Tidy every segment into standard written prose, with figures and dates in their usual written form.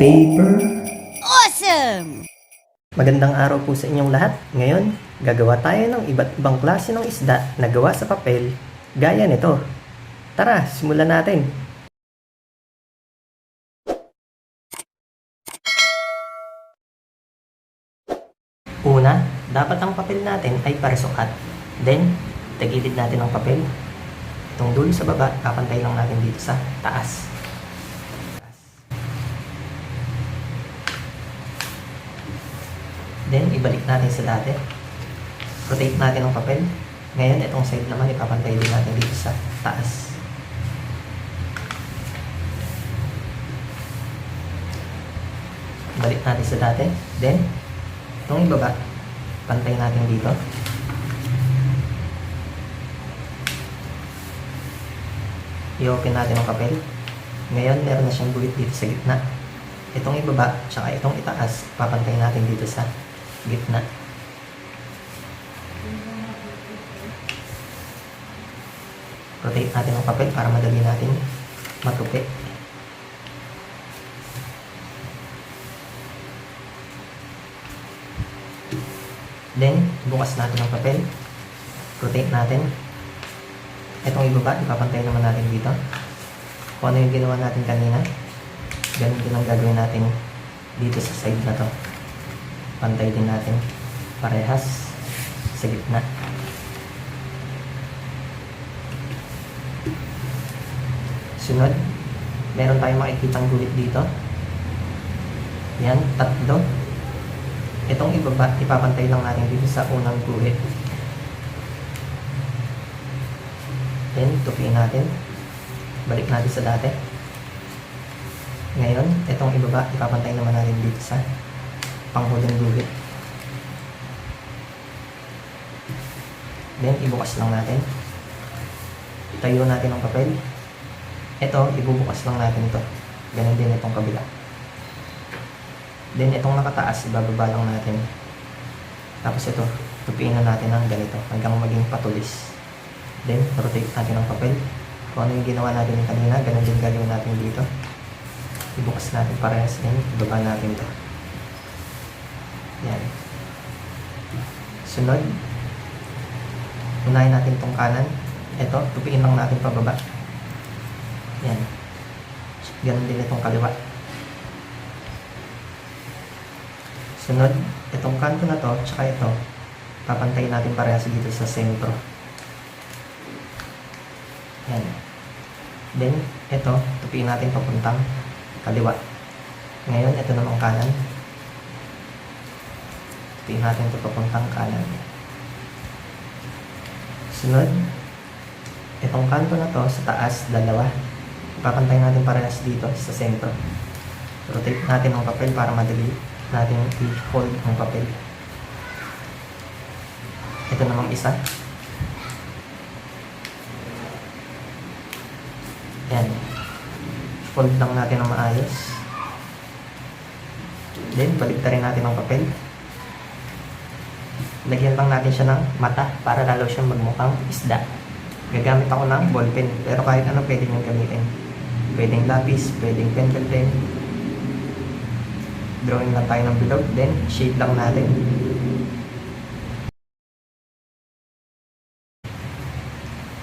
paper. Awesome! Magandang araw po sa inyong lahat. Ngayon, gagawa tayo ng iba't ibang klase ng isda na gawa sa papel, gaya nito. Tara, simulan natin. Una, dapat ang papel natin ay parisukat. Then, tagilid natin ang papel. Itong dulo sa baba, kapantay lang natin dito sa taas. Then, ibalik natin sa dati. Rotate natin ang papel. Ngayon, itong side naman, ipapantay din natin dito sa taas. Balik natin sa dati. Then, itong ibaba, pantay natin dito. I-open natin ang papel. Ngayon, meron na siyang guhit dito sa gitna. Itong ibaba, tsaka itong itaas, papantay natin dito sa gitna. Rotate natin ang papel para madali natin matupi. Then, bukas natin ang papel. Rotate natin. Itong ibaba, ipapantay naman natin dito. Kung ano yung ginawa natin kanina, ganun din ang gagawin natin dito sa side na to. Pantay din natin parehas sa gitna. Sunod, meron tayong makikitang guhit dito. Yan, tatlo. Itong ibaba, ipapantay lang natin dito sa unang guhit. Then, tupiin natin. Balik natin sa dati. Ngayon, itong ibaba, ipapantay naman natin dito sa panghuling guhit. Then, ibukas lang natin. Tayo natin ang papel. Ito, ibubukas lang natin ito. Ganun din itong kabila. Then, itong nakataas, ibababa lang natin. Tapos ito, tupiin na natin ng ganito hanggang maging patulis. Then, rotate natin ang papel. Kung ano yung ginawa natin yung kanina, ganun din gagawin natin dito. Ibukas natin parehas din. Ibaba natin ito. Yan. Sunod, unahin natin itong kanan. Ito, tupiin lang natin pababa. Yan. Ganun din itong kaliwa. Sunod, itong kanto na to, tsaka ito, papantayin natin parehas dito sa sentro. Yan. Then, ito, tupiin natin papuntang kaliwa. Ngayon, ito namang kanan. Tupiin natin ito papuntang kanan. Sunod, itong kanto na to sa taas, dalawa. Ipapantay natin parehas dito sa sentro. Rotate natin ang papel para madali natin i-hold ang papel. Ito namang isa. Yan. Fold lang natin ng maayos. Then, baliktarin natin ang papel. Lagyan lang natin siya ng mata para lalo siyang magmukhang isda. Gagamit ako ng ballpen, pero kahit ano pwede nyo gamitin. Pwedeng lapis, pwedeng pencil pen. Drawing lang tayo ng bilog, then shape lang natin.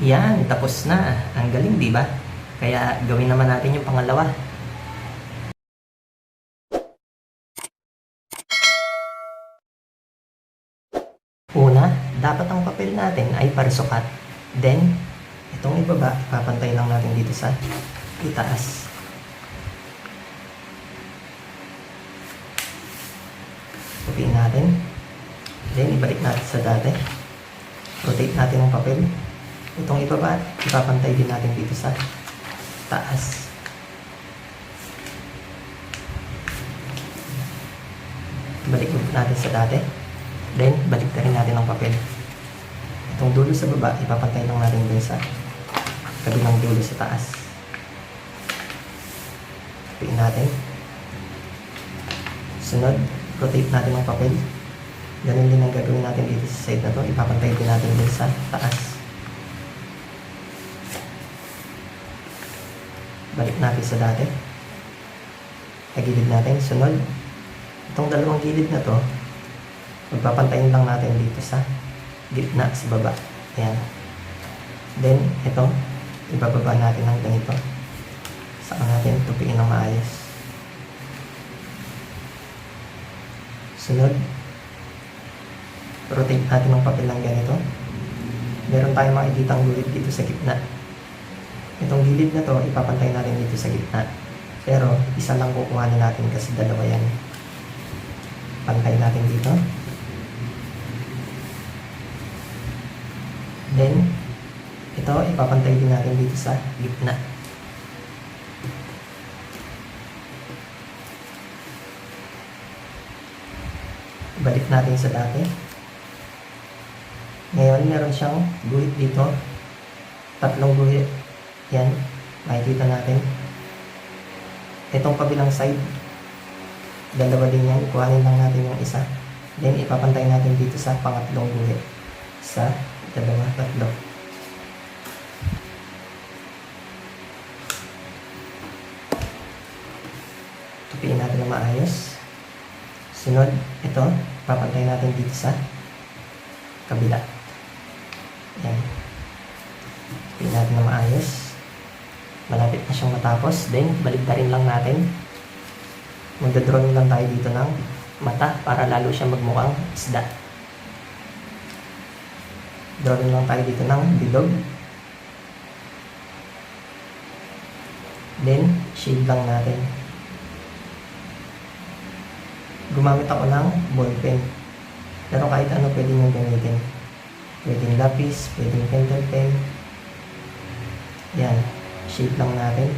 Yan, tapos na. Ang galing, di ba? Kaya gawin naman natin yung pangalawa. Una, dapat ang papel natin ay parisukat. Then, itong ibaba, papantay lang natin dito sa itaas. Tupiin natin. Then, ibalik natin sa dati. Rotate natin ang papel. Itong ibaba, ipapantay din natin dito sa taas. Balik natin sa dati. Then, balik na rin natin ang papel. Itong dulo sa baba, ipapantay lang natin din sa kabilang dulo sa taas. Tupiin natin. Sunod, rotate natin ang papel. Ganun din ang gagawin natin dito sa side na to. Ipapantay din natin din sa taas. Balik natin sa dati. gilid natin. Sunod, itong dalawang gilid na to, magpapantayin lang natin dito sa gitna, sa baba. Ayan. Then, ito, ibababa natin ng ganito. Saka natin tupiin ng maayos. Sunod, rotate natin ng papel ng ganito. Meron tayong makikitang guhit dito sa gitna. Itong gilid na to, ipapantay natin dito sa gitna. Pero, isa lang kukuha na natin kasi dalawa yan. Pantay natin dito. Then, ito, ipapantay din natin dito sa gitna. Balik natin sa dati. Ngayon, meron siyang guhit dito. 3 guhit. Yan. Makikita natin. Itong kabilang side, 2 din yan. Kuhanin lang natin yung isa. Then, ipapantay natin dito sa pangatlong guhit. 1, 2, 3. Tupiin natin na maayos. Sunod, ito, papantay natin dito sa kabila. Yan. Tupiin natin na maayos. Malapit na siyang matapos. Then, baligtarin lang natin. Magdodrawing lang tayo dito ng mata para lalo siya magmukhang isda. Drawing lang tayo dito ng bilog. Then, shade lang natin. Gumamit ako ng ballpen. Pero kahit ano pwede nyo gamitin. Pwedeng lapis, pwedeng pentel pen. Yan. Shade lang natin.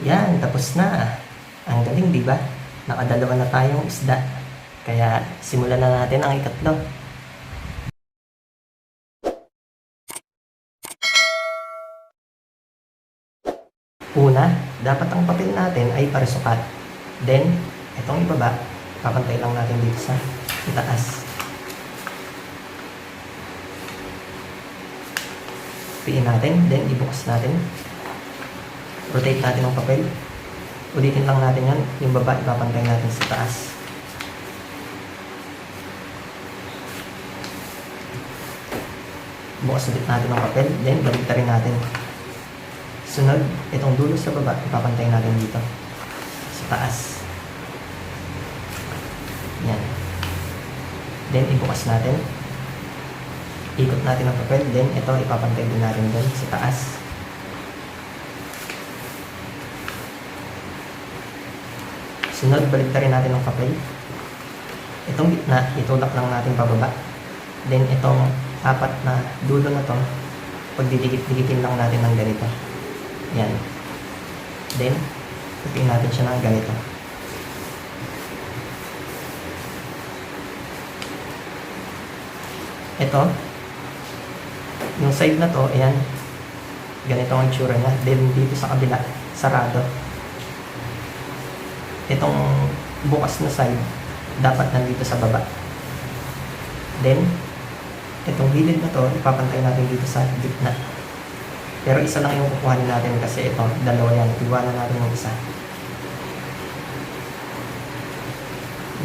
Yan, tapos na. Ang galing, di ba? Nakadalawa na tayong isda. Kaya simulan na natin ang ikatlo. Una, dapat ang papel natin ay parisukat. Then, itong ibaba, papantay lang natin dito sa itaas. Piin natin, then ibukas natin. Rotate natin ang papel. Ulitin lang natin yan. Yung baba, ipapantay natin sa taas. Bukas ulit natin ang papel. Then, baliktarin natin. Sunod, itong dulo sa baba, ipapantay natin dito. Sa taas. Yan. Then, ibukas natin. Ikot natin ang papel. Then, ito, ipapantay din natin dun sa taas. Sunod, baligtarin natin ang papel. Itong gitna, itulak lang natin pababa. Then, itong 4 na dulo na to, pagdidikit-dikitin lang natin ng ganito. Yan. Then, tupiin natin siya ng ganito. Ito, yung side na to, ayan, ganito ang itsura niya. Then, dito sa kabila, sarado. Itong bukas na side, dapat nandito sa baba. Then, itong gilid na to, ipapantay natin dito sa gitna. Pero isa lang yung kukuhanin natin kasi ito, 2 yan. Iwanan natin yung isa.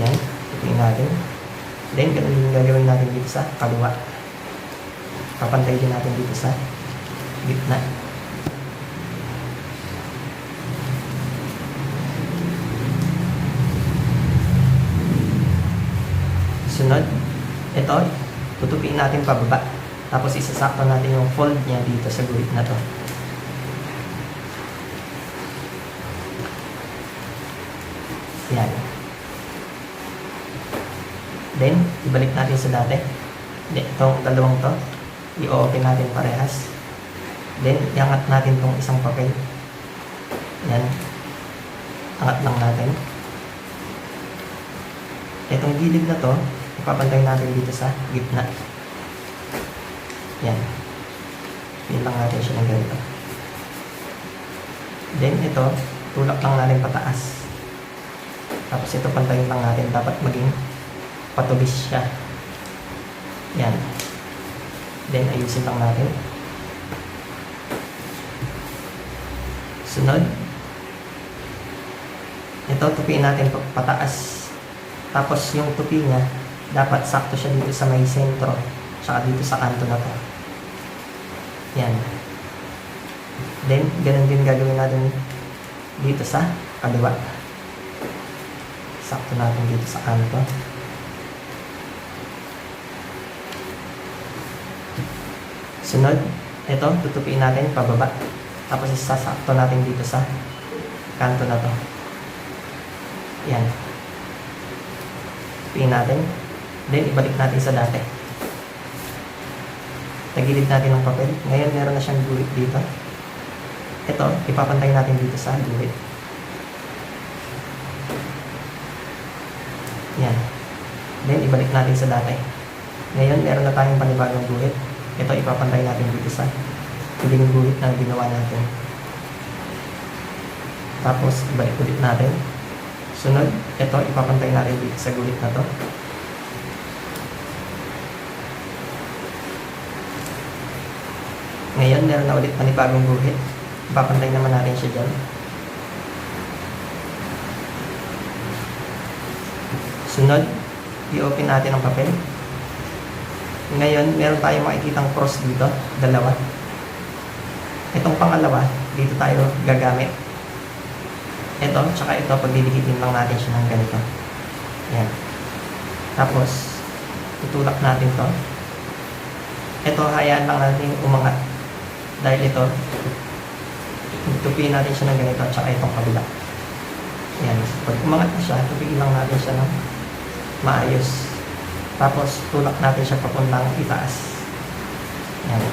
Yan, tupiin natin. Then, ganun yung gagawin natin dito sa kaliwa. Papantay din natin dito sa gitna. Sunod, ito, tutupiin natin pababa. Tapos isasakto natin yung fold niya dito sa guhit na to. Yan. Then, ibalik natin sa dati. Itong dalawang to, i-open natin parehas. Then, iangat natin tong isang papel. Yan. Angat lang natin. Itong gilid na to, ipapantay natin dito sa gitna. Yan. Pin lang natin siya ng ganito. Then ito, tulak lang natin pataas. Tapos ito pantayin lang natin. Dapat maging patubis siya. Yan. Then ayusin lang natin. Sunod. Ito, tupiin natin pataas. Tapos yung tupi niya, dapat sakto siya dito sa may sentro. Tsaka dito sa kanto na to. Yan. Then, ganun din gagawin natin dito sa kaliwa. Sakto natin dito sa kanto. Sunod, ito, tutupiin natin pababa. Tapos isasakto natin dito sa kanto na to. Yan. Tupiin natin. Then, ibalik natin sa dati. Tagilid natin ng papel. Ngayon, meron na siyang guhit dito. Ito, ipapantay natin dito sa guhit. Yan. Then, ibalik natin sa dati. Ngayon, meron na tayong panibagong guhit. Ito, ipapantay natin dito sa huling guhit na ginawa natin. Tapos, ibalik ulit natin. Sunod, ito, ipapantay natin dito sa guhit na to. Ngayon, meron na ulit panibagong guhit. Ipapantay naman natin siya dyan. Sunod, i-open natin ang papel. Ngayon, meron tayong makikitang cross dito, dalawa. Itong pangalawa, dito tayo gagamit. Ito, tsaka ito, pagdidikitin lang natin siya ng ganito. Yan. Tapos, tutulak natin to. Ito, hayaan lang natin umangat. Dahil ito, tupiin natin siya ng ganito, tsaka itong kabila. Yan. Pag umangat na siya, tupiin lang natin siya ng maayos. Tapos, tulak natin siya papuntang itaas. Yan.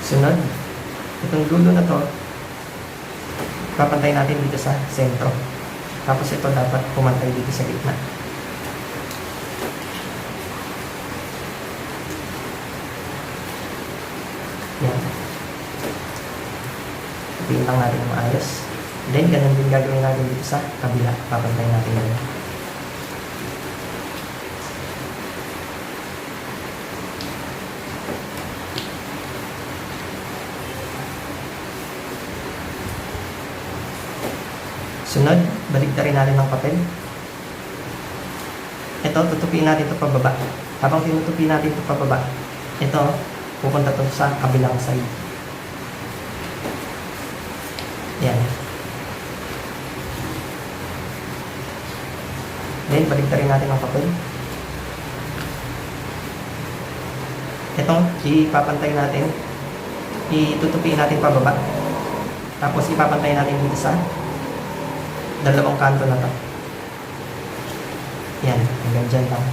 Sunod, itong dulo na to, papantay natin dito sa sentro. Tapos ito dapat pumantay dito sa gitna. Yan. Tupiin lang natin ng maayos. Then, ganun din gagawin natin dito sa kabila. Papantay natin dito. Sunod, baligtarin natin ng papel. Ito, tutupiin natin ito pababa. Habang tinutupi natin ito pababa, ito, pupunta ito sa kabilang side. Yan. Then, baligtarin natin ang papel. Ito, ipapantay natin. Itutupiin natin pababa. Tapos, ipapantay natin dito sa dalawang kanto na to. Yan, hanggang dyan lang.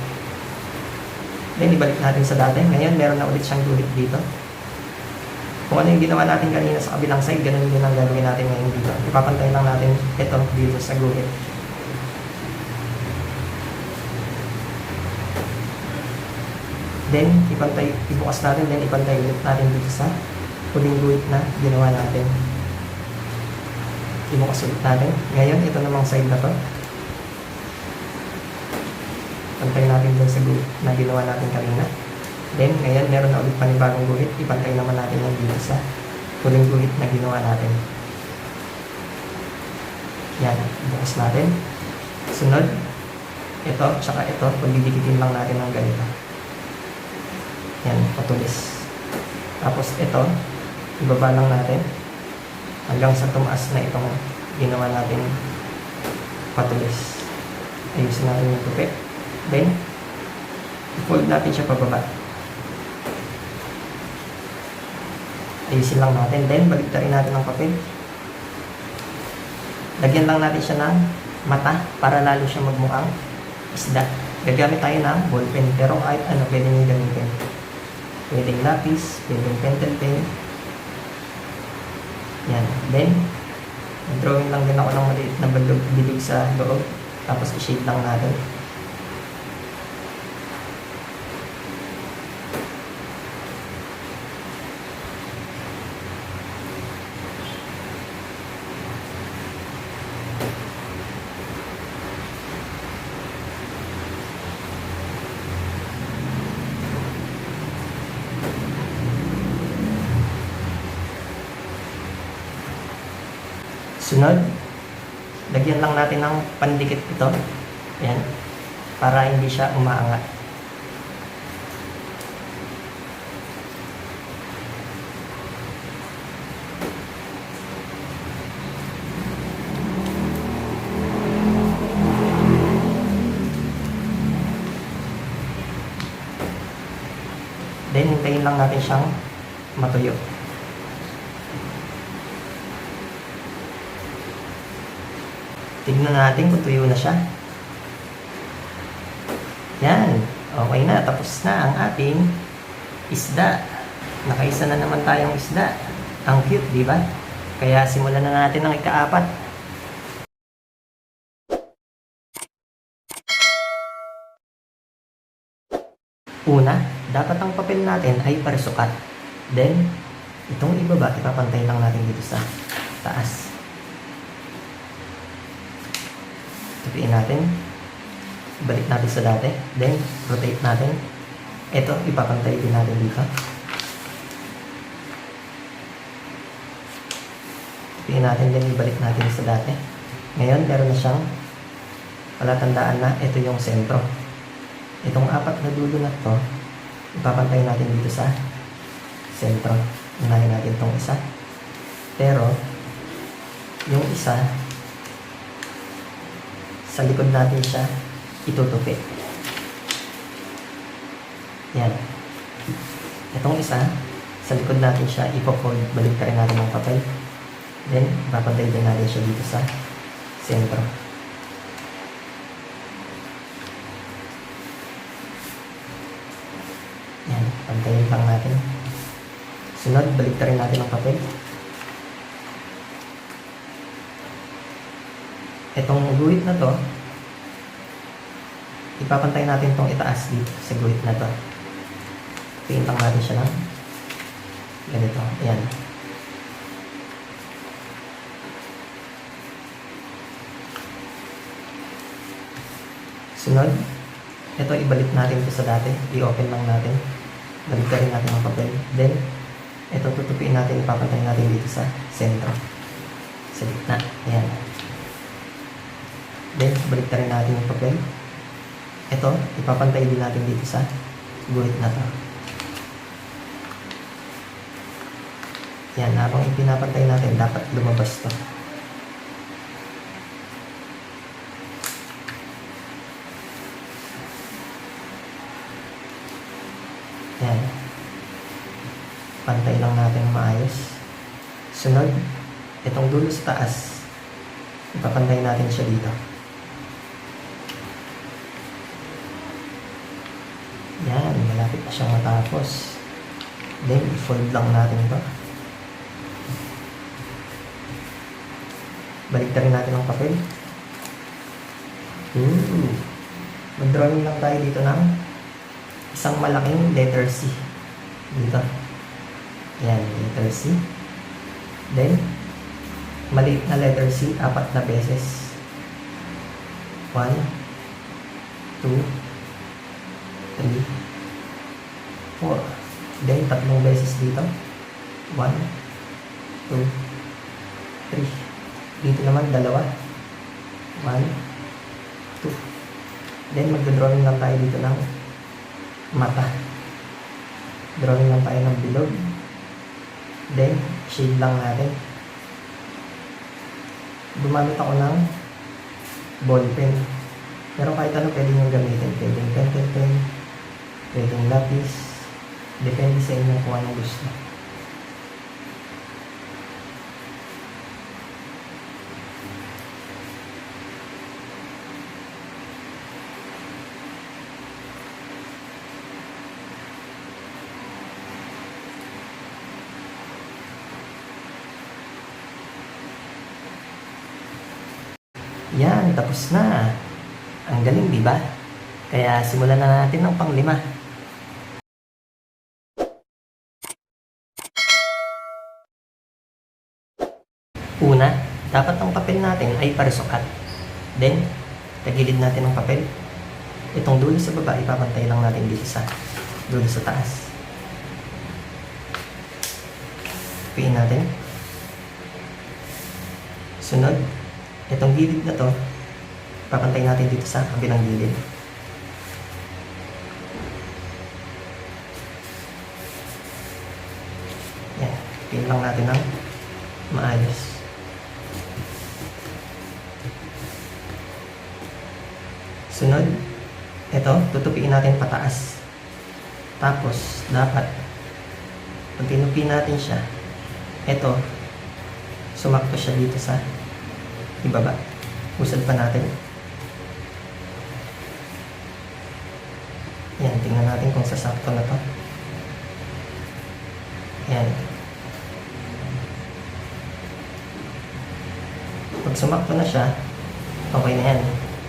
Then, ibalik natin sa dati. Ngayon, meron na ulit siyang guhit dito. Kung ano yung ginawa natin kanina sa kabilang side, ganun din ang gagawin natin ngayon dito. Ipapantay lang natin ito dito sa guhit. Then, ibukas natin, then ipantay ulit natin dito sa huling guhit na ginawa natin. Ibukas ulit natin. Ngayon, ito namang side na to. Pantay natin dun sa guhit na ginawa natin kanina. Then, ngayon, meron na ulit panibagong guhit. Ipantay naman natin yung dito sa huling guhit na ginawa natin. Yan. Ibukas natin. Sunod, ito, tsaka ito. Pagdidikitin lang natin ng ganito. Yan, patulis. Tapos, ito, ibaba lang natin hanggang sa tumaas na itong ginawa natin patulis. Ayusin natin yung tupi. Then, i-fold natin siya pababa. Ayusin lang natin. Then, baligtarin natin ang papel. Lagyan lang natin siya ng mata para lalo siya magmukhang isda. Gagamit tayo ng ballpen. Pero kahit ano, pwede nyo gamitin. Pwedeng lapis, pwedeng pentel pen. Yan. Then, drawing lang din ako ng maliit na bilog sa loob. Tapos i-shade lang natin. Sunod, lagyan lang natin ng pandikit ito. Ayan. Para hindi siya umaangat. Then, hintayin lang natin siyang matuyo. Tignan natin kung tuyo na siya. Yan. Okay na. Tapos na ang ating isda. Nakaisa na naman tayong isda. Ang cute, di ba? Kaya simulan na natin ang ikaapat. Una, dapat ang papel natin ay parisukat. Then, itong ibaba, ipapantay lang natin dito sa taas. Tupiin natin. Balik natin sa dati. Then, rotate natin. Ito, ipapantay din natin dito. Tupiin natin, then ibalik natin sa dati. Ngayon, meron na siyang palatandaan na ito yung sentro. Itong apat na dulo na to, ipapantay natin dito sa sentro. Unahin natin itong isa. Pero, yung isa, sa likod natin siya itutupi. Yan. Itong isa, sa likod natin siya ipo-fold. Balik rin natin ng papel. Then, papantay din natin siya dito sa sentro. Yan. Pantayin lang natin. Sunod, balik rin natin ang papel. Itong guhit na to, ipapantay natin itong itaas dito sa guhit na to. Pintang natin siya ng ganito. Ayan. Sunod, ito ibalik natin ito sa dati. I-open lang natin. Balik rin natin ang papel. Then, ito tutupiin natin, ipapantay natin dito sa sentro. Sa gitna. Ayan. Then, balik rin natin yung papel. Ito, ipapantay din natin dito sa guhit na to. Yan, habang ipinapantay natin, dapat lumabas to. Yan. Pantay lang natin maayos. Sunod, itong dulo sa taas, ipapantay natin siya dito. Yan, malapit na siyang matapos. Then, i-fold lang natin ito. Balik rin natin ang papel. Mag-drawing lang tayo dito ng isang malaking letter C. Dito. Yan, letter C. Then, maliit na letter C, 4 na beses. 1, 2, 3, 4. Then, 3 beses dito. 1, 2, 3. Dito naman, 2. 1, 2. Then, magdodrawing lang tayo dito ng mata. Drawing lang tayo ng bilog. Then, shade lang natin. Gumamit ako ng ball pen. Pero kahit ano pwede nyo gamitin. Pwedeng pentel pen, pwedeng lapis. Depende sa inyo kung anong gusto. Yan, tapos na. Ang galing, di ba? Kaya simulan na natin ng pang-5. Una, dapat ang papel natin ay parisukat. Then, tagilid natin ang papel. Itong dulo sa baba, ipapantay lang natin dito sa dulo sa taas. Tupiin natin. Sunod, itong gilid na to, ipapantay natin dito sa kabilang gilid. Yan, tupiin lang natin ng maayos. Sunod, ito, tutupiin natin pataas. Tapos, dapat, pag tinupi natin siya, ito, sumakto siya dito sa ibaba. Usad pa natin. Yan, tingnan natin kung sasakto na to. Yan. Pag sumakto na siya, okay na yan.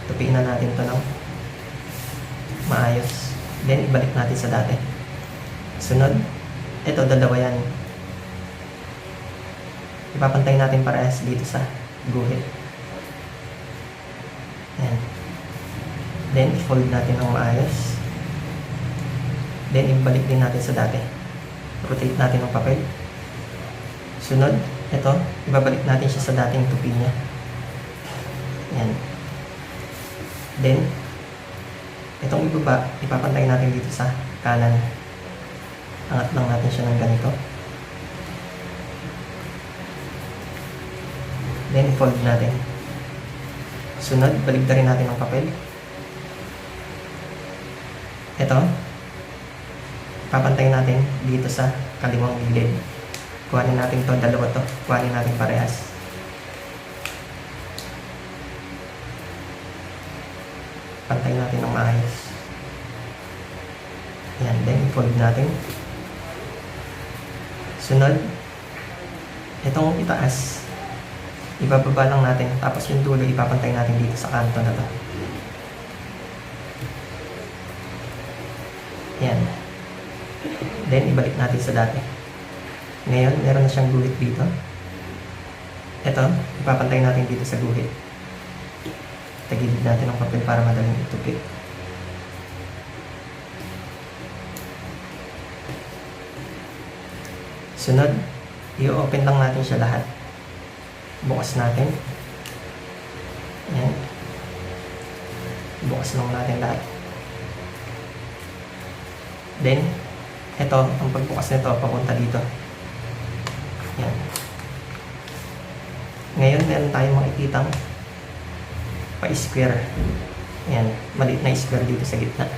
Tupiin na natin to ng maayos. Then, ibalik natin sa dati. Sunod, ito, dalawa yan. Ipapantay natin parehas dito sa guhit. Ayan. Then, i-fold natin ng maayos. Then, ibalik din natin sa dati. Rotate natin ang papel. Sunod, ito, ibabalik natin siya sa dating tupi niya. Ayan. Then, itong ibaba, ipapantay natin dito sa kanan. Angat lang natin siya ng ganito. Then, fold natin. Sunod, baligtarin natin ang papel. Ito, papantay natin dito sa kaliwang gilid. Kuhanin natin to, dalawa to. Kuhanin natin parehas. Pantay natin ng maayos. Yan, then i-fold natin. Sunod, itong itaas, ibababa lang natin, tapos yung dulo ipapantay natin dito sa kanto na to. Yan. Then, ibalik natin sa dati. Ngayon, meron na siyang guhit dito. Ito, ipapantay natin dito sa guhit. Tagilid natin ang papel para madaling itupi. Sunod, i-open lang natin siya lahat. Bukas natin. Ayan. Bukas lang natin lahat. Then, ito, ang pagbukas nito, papunta dito. Ayan. Ngayon, meron tayong makikitang pa-square. Ayan, maliit na square dito sa gitna.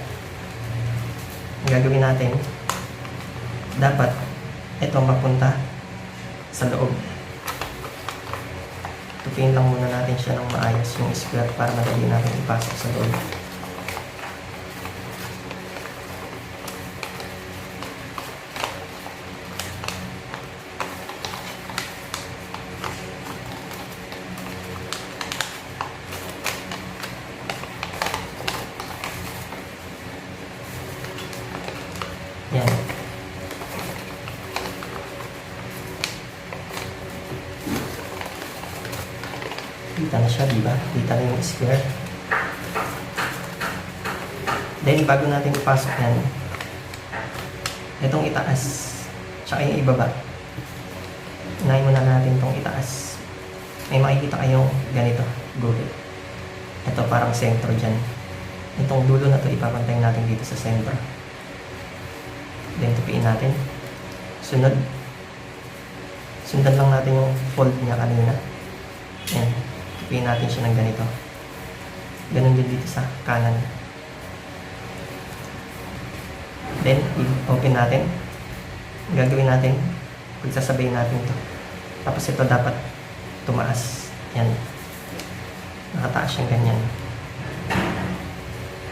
Ang gagawin natin, dapat ito mapunta sa loob. Tupiin lang muna natin siya ng maayos yung square para madali natin ipasok sa loob. Yan. Kita na siya, diba? Kita na yung square. Then, bago natin ipasok yan, itong itaas, tsaka yung ibaba. Unahin muna natin itong itaas. May makikita kayong ganito, guhit. Ito parang sentro dyan. Itong dulo na to ipapantay natin dito sa sentro. Then, tupiin natin. Sunod. Sundan lang natin yung fold niya kanina. Yan. Tupiin natin siya ng ganito. Ganun din dito sa kanan. Then, i-open natin. Ang gagawin natin, pagsasabayin natin ito. Tapos ito dapat tumaas. Yan. Nakataas siyang ganyan.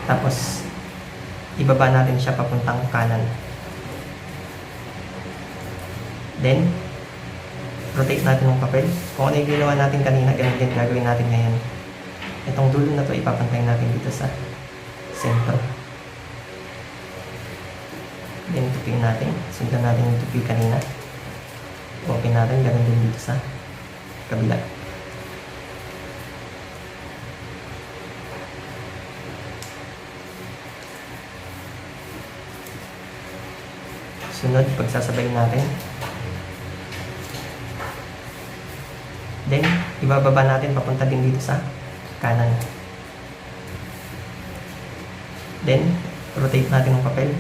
Tapos, ibaba natin siya papuntang kanan. Then, rotate natin ng papel. Kung ano yung ginawa natin kanina, ganun din gagawin natin ngayon. Itong dulo na to ipapantay natin dito sa sentro. Then tupiin natin. Sundan natin yung tupi kanina. Open natin. Ganun din dito sa kabila. Sunod, pagsasabayin natin. Then, ibababa natin papunta din dito sa kanan. Then, rotate natin ang papel.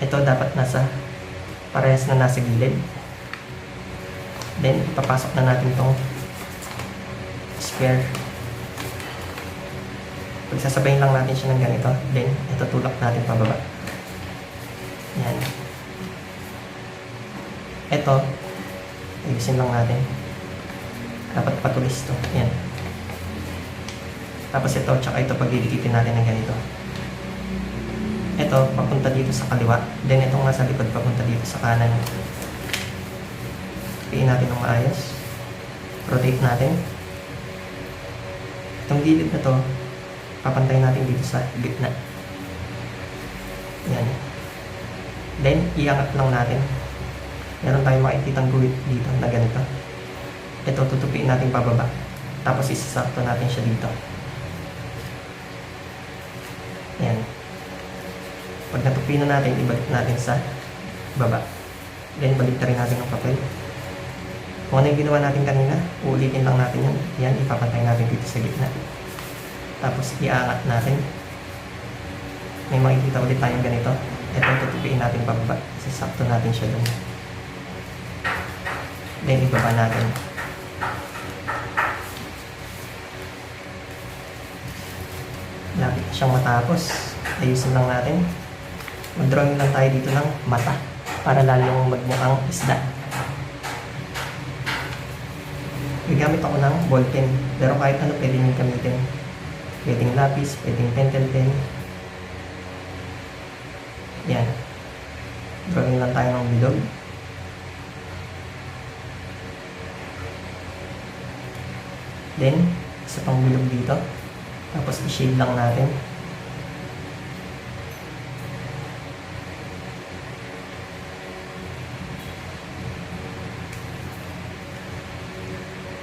Ito dapat parehas na nasa gilid. Then, ipapasok na natin itong square. Pagsasabayin lang natin siya ng ganito. Then, ito tulak natin pababa. Yan. Ito, ayusin lang natin. Dapat patulis to. Yan. Tapos ito, tsaka ito pagdidikitin natin ng ganito. Ito, papunta dito sa kaliwa. Then itong nasa likod, papunta dito sa kanan. Piin natin ng maayos. Rotate natin. Itong gilid na to, papantay natin dito sa gitna. Yan. Then, iangat lang natin. Meron tayong makikitang guhit dito na ganito. Ito, tutupiin natin pababa. Tapos isasakto natin siya dito. Yan. Pag natupi na natin, ibalik natin sa baba. Then, balik na rin natin ang papel. Kung ano yung ginawa natin kanina, uulitin lang natin yun. Yan, ipapantay natin dito sa gitna. Tapos, iangat natin. May makikita ulit tayong ganito. Ito, tutupiin natin pababa. Sasakto natin siya dun. Then, ibaba natin. Lapit na siyang matapos. Ayusin lang natin. Mag-drawing lang tayo dito ng mata para lalong magmukhang isda. Gagamit ako ng ballpen, pero kahit ano pwede nyo gamitin. Pwedeng lapis, pwedeng pentel pen. Yan. Drawing lang tayo ng bilog. Then, isa pang bilog dito. Tapos i-shade lang natin.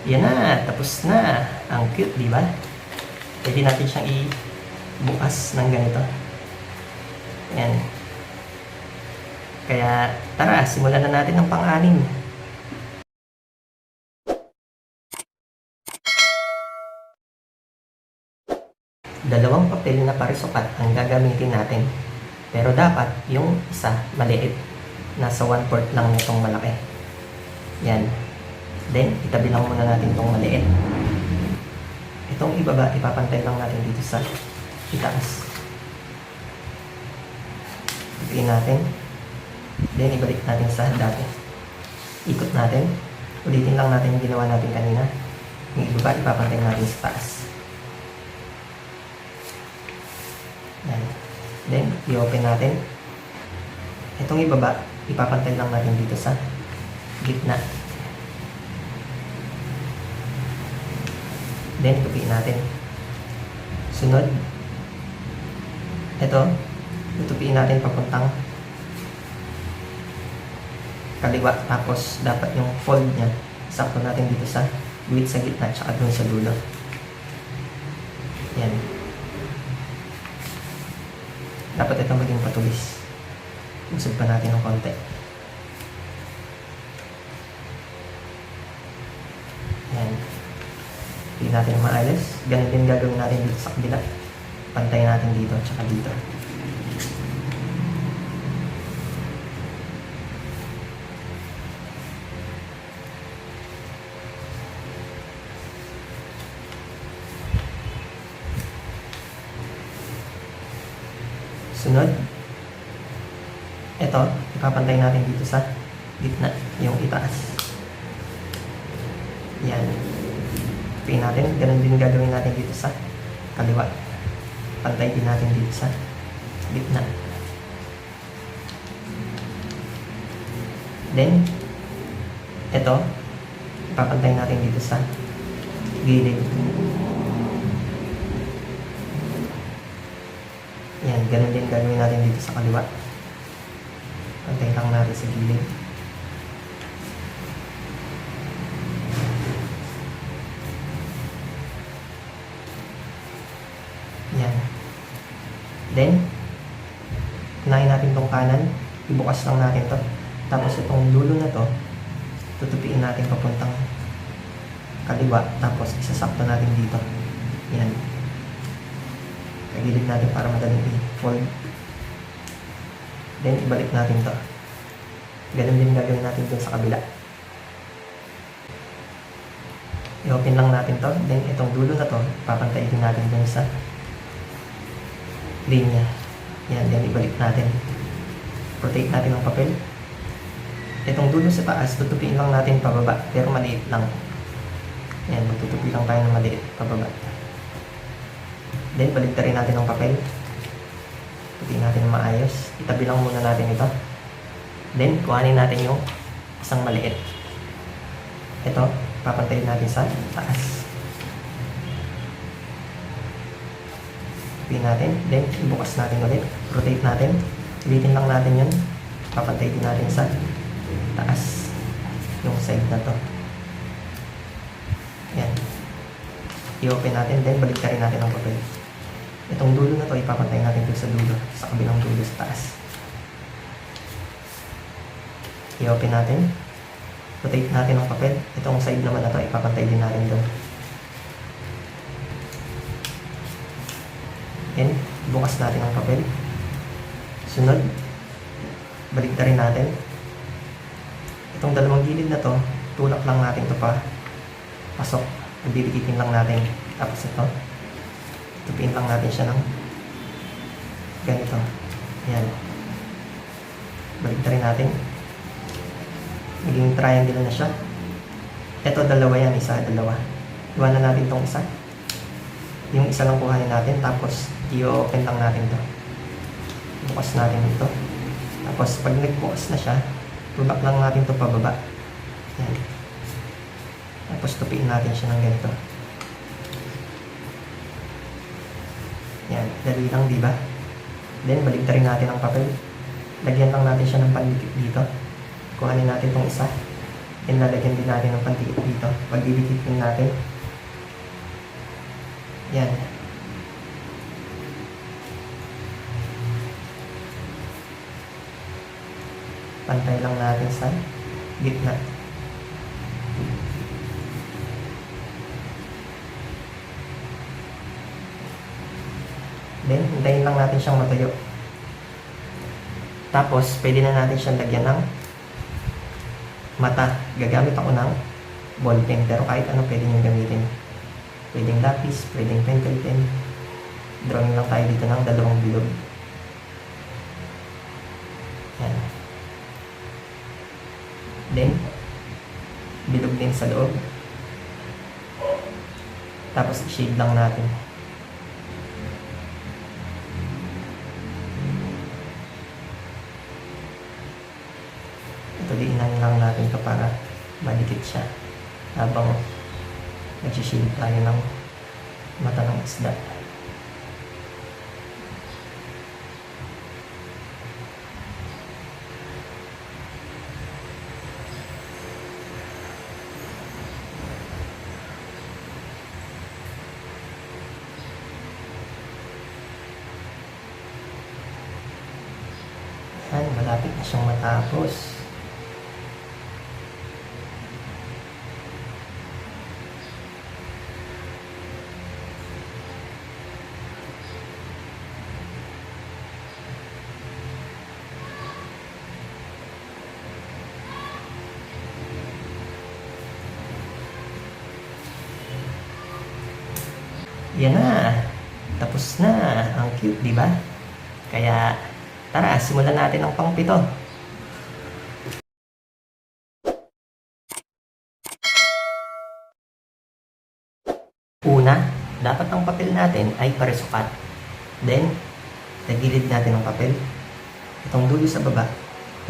Yan na, tapos na. Ang cute, di ba? Pwede natin siyang ibukas ng ganito. Yan. Kaya, tara, simulan na natin ang pang-anim. Dalawang papel na parisukat ang gagamitin natin. Pero dapat yung isa maliit. Nasa 1/4 lang nitong malaki. Yan. Then, itabi lang muna natin itong maliit. Itong ibaba, ipapantay lang natin dito sa itaas. Ipiin natin. Then, ibalik natin sa dati. Ikot natin. Ulitin lang natin yung ginawa natin kanina. Yung ibaba, ipapantay natin sa taas. Yan. Then, i-open natin. Itong ibaba, ipapantay lang natin dito sa gitna. Then, tupiin natin. Sunod, ito, tutupiin natin papuntang kaliwa. Tapos, dapat yung fold niya, sakto natin dito sa guhit sa gitna, tsaka dun sa dulo. Yan. Dapat ito maging patulis. Usog pa natin ng konti. Yan. Hindi natin maayos. Ganun din gagawin natin dito sa kabila. Pantay natin dito, tsaka dito. Sunod, ito, ipapantay natin dito sa gitna, yung itaas. Yan. Pin natin, ganun din gagawin natin dito sa kaliwa. Pantay din natin dito sa gitna. Then, ito, ipapantay natin dito sa gilid. Ganun din gagawin natin dito sa kaliwa. Pantay lang natin sa gilid. Yan. Then, unahin natin tong kanan. Ibukas lang natin to. Tapos itong dulo na to, tutupiin natin papuntang kaliwa. Tapos isasakto natin dito. Yan. Kagilid natin para madaling i-fold. Then, ibalik natin to. Ganun din gagawin natin dun sa kabila. I-open lang natin to. Then, itong dulo na to, papantayin din natin dun sa linya. Yan, then ibalik natin. Rotate natin ang papel. Itong dulo sa taas, tutupiin lang natin pababa, pero maliit lang. Yan, magtutupi lang tayo ng maliit pababa. Then, baliktarin natin ang papel. Tupiin natin ng maayos. Itabi lang muna natin ito. Then, kuhanin natin yung isang maliit. Ito, papantayin natin sa taas. Tupiin natin. Then, ibukas natin ulit. Rotate natin. Ulitin lang natin yun. Papantayin natin sa taas. Yung side na to. Yan. I-open natin. Then, baliktarin natin ang papel. Itong dulo na to, ipapantay natin dun sa dulo. Sa kabilang dulo sa taas. I-open natin. Rotate natin ang papel. Itong side naman na to, ipapantay din natin doon. Then, bukas natin ang papel. Sunod, baliktarin natin. Itong dalawang gilid na to, tulak lang natin to pa. Pasok. Bibigitin lang natin. Tapos ito, tupiin lang natin siya ng ganito. Ayan. Baliktarin natin. Naging triangle na siya. Ito, dalawa yan. Isa, dalawa. Iwanan natin itong isa. Yung isa lang kuhanin natin. Tapos, i-open lang natin to. Bukas natin ito. Tapos, pag nagbukas na siya, tulak lang natin to pababa. Yan. Tapos, tupiin natin siya ng ganito. Yan. Dali lang, diba? Then, baliktarin natin ang papel. Lagyan lang natin siya ng pandikit dito. Kuhanin natin itong isa. Then, lalagyan din natin ng pandikit dito. Pagdidikitin natin. Yan. Pantay lang natin sa gitna. Then, hintayin lang natin siyang matuyo. Tapos, pwede na natin siyang lagyan ng mata. Gagamit ako ng ballpen, pero kahit ano pwede nyo gamitin. Pwedeng lapis, pwedeng pencil pen. Drawing lang tayo dito ng dalawang bilog. Yan. Then, bilog din sa loob. Tapos, i-shade lang natin. Ito, diinan lang natin ito para madikit siya. Habang nagsishade tayo ng mata ng isda. Yan, malapit na siyang matapos. Yan na. Tapos na. Ang cute, di ba? Kaya, tara, simulan natin ang pang-pito. Una, dapat ang papel natin ay paresukat. Then, tagilid natin ang papel. Itong dulo sa baba,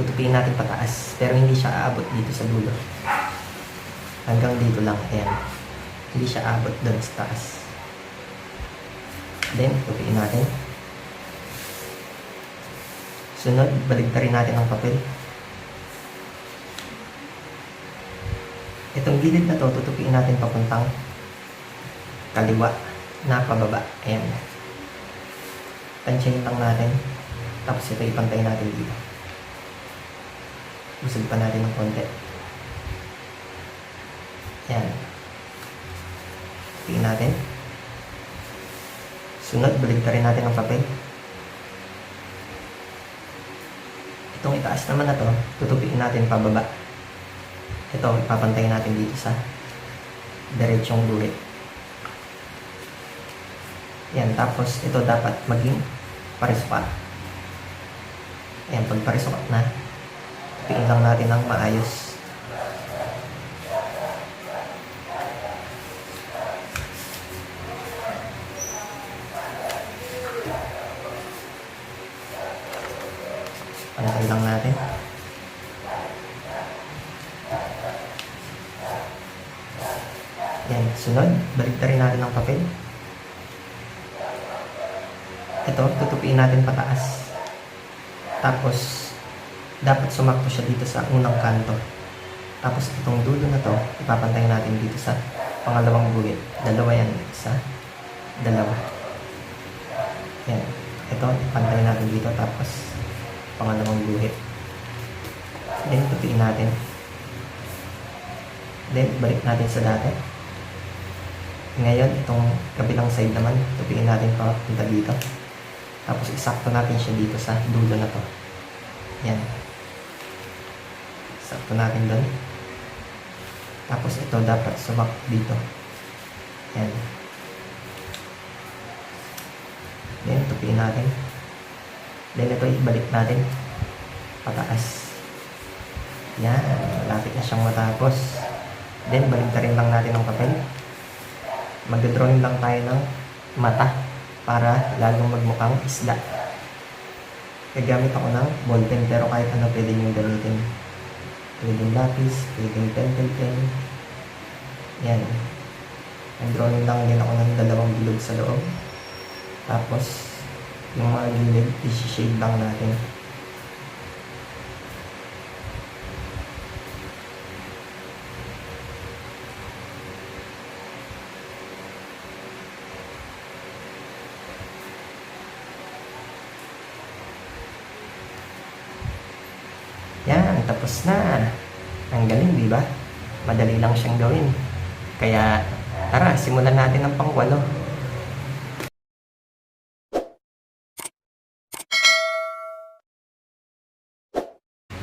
tutupiin natin pataas. Pero hindi siya aabot dito sa dulo. Hanggang dito lang. Ayan. Hindi siya aabot doon sa taas. Then, tupiin natin. Sunod, baligtarin natin ang papel. Itong gilid na to, tutupiin natin papuntang kaliwa na pababa. Ayan. Tansyahin lang natin. Tapos ito ipantay natin dito. Busog pa natin ng konti. Ayan. Tupiin natin. Sunod, baligtarin natin ang papel. Itong itaas naman na to, tutupiin natin pababa. Ito, ipapantay natin dito sa diretsong guhit. Yan, tapos ito dapat maging parisukat. Ayan, pag parisukat na, tupiin lang natin ng maayos. Pantay lang natin. Yan, sunod, baligtarin natin ang papel. Ito, tutupiin natin pataas. Tapos, dapat sumakto siya dito sa unang kanto. Tapos, itong dulo na to, ipapantay natin dito sa pangalawang guhit. Dalawa yan, isa, dalawa. Yan, ito, ipantay natin dito. Tapos, pangalawang guhit. Then, tupiin natin. Then, balik natin sa dati. Ngayon, itong kabilang side naman, tupiin natin papunta dito. Tapos, isakto natin siya dito sa dulo na to. Yan. Isakto natin doon. Tapos, ito dapat sumakto dito. Yan. Then, tupiin natin. Then, ito ibalik natin. Pataas. Yan. Malapit na siyang matapos. Then, baligtarin lang natin ang papel. Magdodrawing lang tayo ng mata para lalong magmukhang isda. Gagamit ako ng ballpen, pero kahit ano pwede nyo gamitin. Pwedeng lapis, pwedeng pentel pen. Yan. Nag-drawing lang din ako ng dalawang bilog sa loob. Tapos, yung mga gilid, isi-shade lang natin. Yan, tapos na. Ang galing, di ba? Madali lang siyang gawin. Kaya, tara, simulan natin ang pangwalo.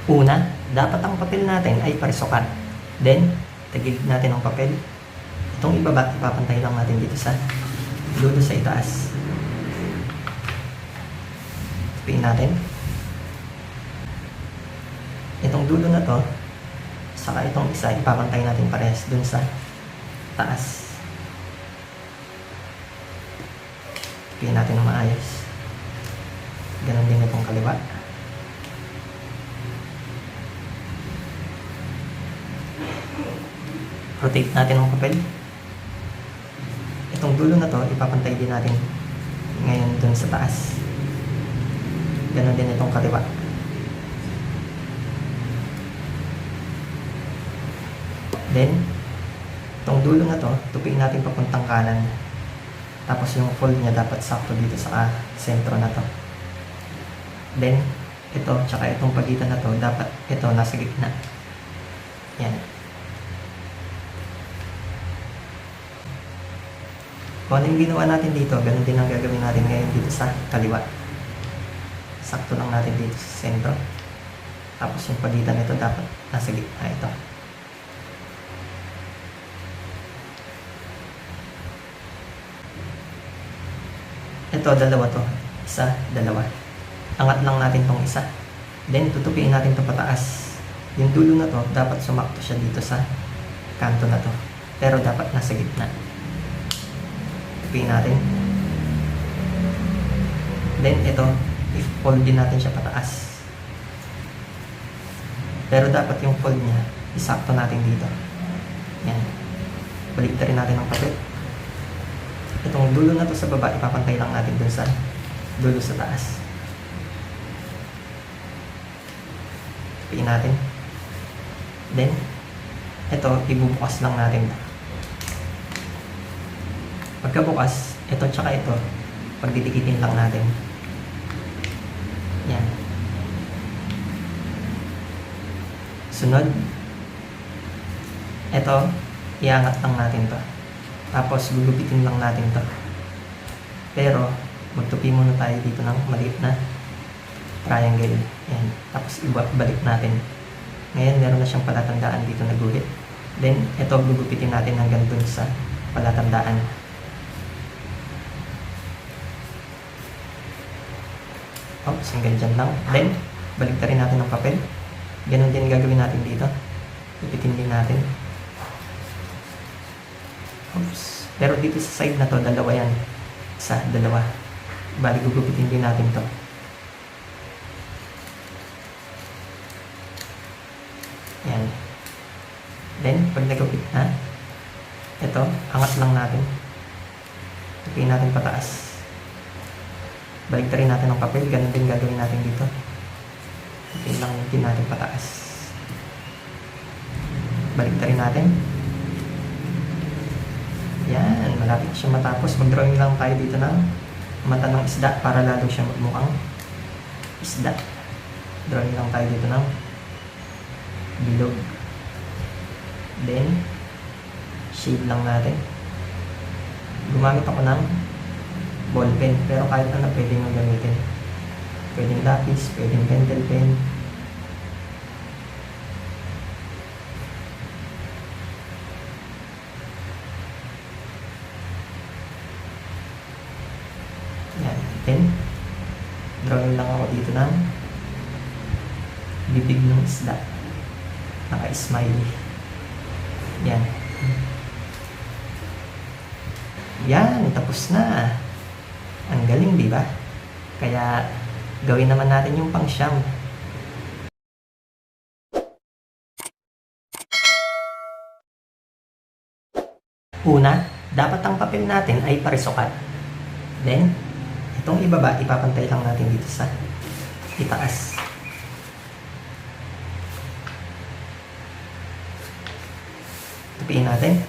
Una, dapat ang papel natin ay parisukat. Then, tagilid natin ang papel. Itong ibaba, ipapantay lang natin dito sa dulo sa itaas. Tupiin natin. Itong dulo na to, saka itong isa, ipapantay natin parehas dun sa taas. Tupiin natin ng maayos. Ganon din itong kaliwa. Rotate natin ang papel. Itong dulo na to, ipapantay din natin ngayon dun sa taas. Ganon din itong kaliwa. Then, itong dulo na to, tupiin natin papuntang kanan. Tapos yung fold niya dapat sakto dito sa sentro na to. Then, ito, tsaka itong pagitan na to, dapat ito nasa gitna. Yan. Kung ano yung ginawa natin dito, ganun din ang gagawin natin ngayon dito sa kaliwa. Sakto lang natin dito sa sentro. Tapos yung pagitan nito dapat nasa gitna ito. Ito, dalawa to. Isa, dalawa. Angat lang natin tong isa. Then, tutupiin natin to pataas. Yung dulo na to, dapat sumakto siya dito sa kanto na to. Pero dapat nasa gitna. Tupiin natin. Then, ito, i-fold din natin siya pataas. Pero dapat yung fold niya, isakto natin dito. Yan. Baligtarin natin ang papel. Itong dulo na to sa baba, ipapantay lang natin dun sa dulo sa taas. Tupiin natin. Then, ito, ibubukas lang natin. Pagkabukas, ito tsaka ito, pagdidikitin lang natin. Yan. Sunod, ito, iangat lang natin to. Tapos, gugupitin lang natin to. Pero, magtupi muna tayo dito ng maliit na triangle. Yan. Tapos, ibalik natin. Ngayon, meron na siyang palatandaan dito na guhit. Then, ito, gugupitin natin hanggang dun sa palatandaan. Oops, hanggang dyan lang. Then, baliktarin natin ng papel. Ganon din gagawin natin dito. Gupitin din natin. Oops. Pero dito sa side na to, dalawa yan. Isa, dalawa. Bali, gugupitin din natin to. Yan. Then, pag nagupit na, ito, angat lang natin. Tupiin natin pataas. Baliktarin natin ang papel. Ganun din gagawin natin dito. Tupiin lang din natin pataas. Baliktarin natin. Yan, malapit siya matapos. Mag-drawing lang tayo dito ng mata ng isda para lalo siya magmukhang isda. Drawing lang tayo dito ng bilog. Then, shade lang natin. Gumamit ako ng ball pen, pero kahit ano pwede nyo gamitin. Pwedeng lapis, pwedeng pentel pen. Yan. Then, drawing lang ako dito ng bibig ng isda. Naka-smiley. Yan. Yan, tapos na. Ang galing, di ba? Kaya, gawin naman natin yung pang-siyam. Una, dapat ang papel natin ay parisukat. Then, itong ibaba, ipapantay lang natin dito sa itaas. Tupiin natin.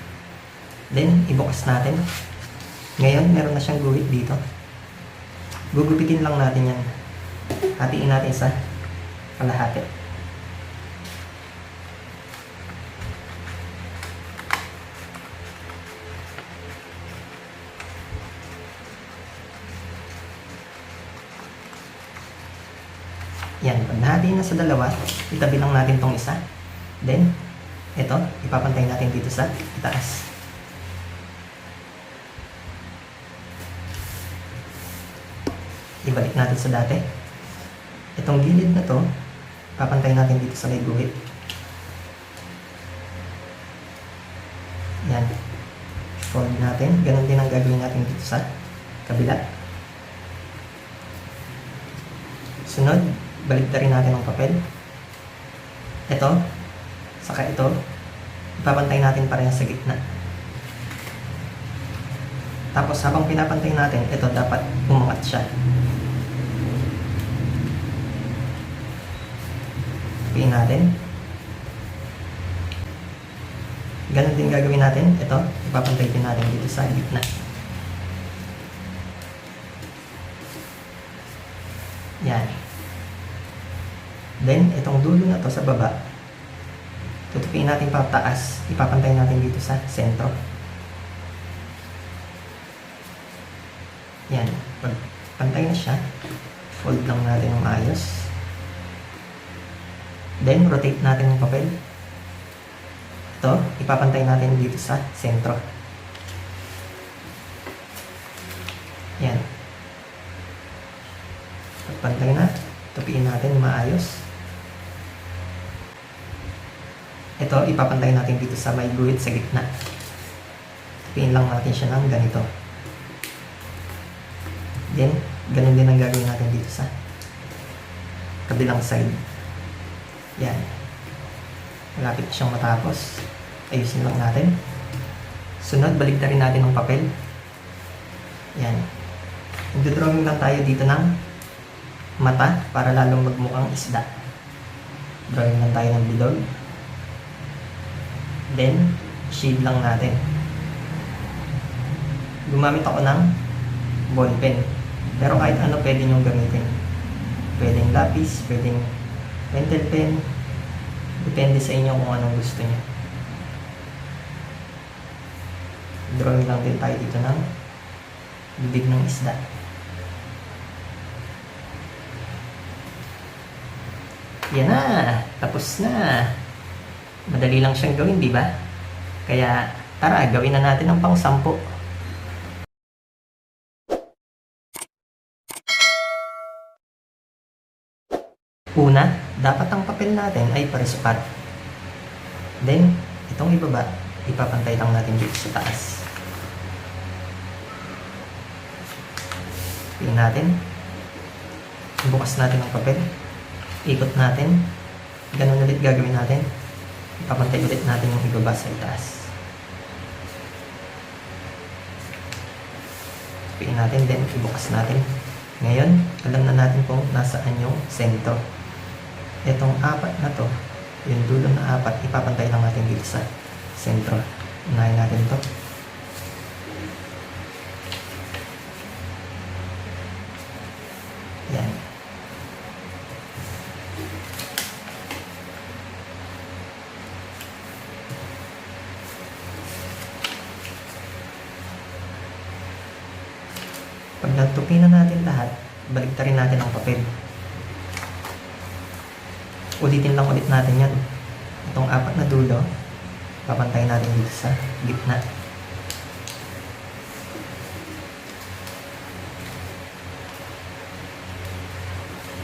Then, ibukas natin. Ngayon, meron na siyang guhit dito. Gugupitin lang natin yan. Hatiin natin sa kalahati. Yan, pag nahati na sa dalawa, itabi lang natin tong isa. Then, ito, ipapantay natin dito sa itaas. Ibalik natin sa dati. Itong gilid na to, papantay natin dito sa may guhit. Yan. Fold natin. Ganon din ang gagawin natin dito sa kabila. Sunod, baliktarin natin ang papel. Ito, saka ito, ipapantay natin parehas sa gitna. Tapos habang pinapantay natin, ito dapat umangat siya. Tupiin natin. Ganon din gagawin natin. Ito, ipapantay din natin dito sa gitna. Yan. Then, itong dulo na to sa baba, tutupiin natin pataas. Ipapantay natin dito sa sentro. Yan. Pag pantay na siya, fold lang natin ng maayos. Then, rotate natin yung papel. Ito, ipapantay natin dito sa sentro. Yan. Pagpantay na, tupiin natin yung maayos. Ito, ipapantay natin dito sa may guhit sa gitna. Tupiin lang natin siya ng ganito. Then, ganun din ang gagawin natin dito sa kabilang side. Yan. Malapit siyang matapos. Ayusin lang natin. Sunod, baliktarin natin ang papel. Yan. Magdodrawing lang tayo dito ng mata para lalong magmukhang isda. Drawing lang tayo ng bilog. Then, shade lang natin. Gumamit ako ng ball pen. Pero kahit ano pwede nyo gamitin. Pwedeng lapis, pwedeng pentel pen. Depende sa inyo kung anong gusto nyo. Drawing lang din tayo dito ng bibig ng isda. Yan na! Tapos na! Madali lang siyang gawin, di ba? Kaya, tara, gawin na natin ang pang-10. Una, dapat ang papel natin ay parisukat. Then, itong ibaba, ipapantay lang natin dito sa taas. Tingnan natin. Bukas natin ang papel. Ikot natin. Ganun ulit gagawin natin. Ipapantay ulit natin yung ibaba sa itaas. Tingnan natin, then ibukas natin. Ngayon, alam na natin kung nasaan yung sentro. Itong 4 na to, yung dulo na 4, ipapantay lang natin dito sa sentro. Unahin natin to. Yan. Pag natupi na natin lahat, baliktarin natin ang papel. Ulitin lang ulit natin yan. Itong 4 na dulo, papantayin natin dito sa gitna.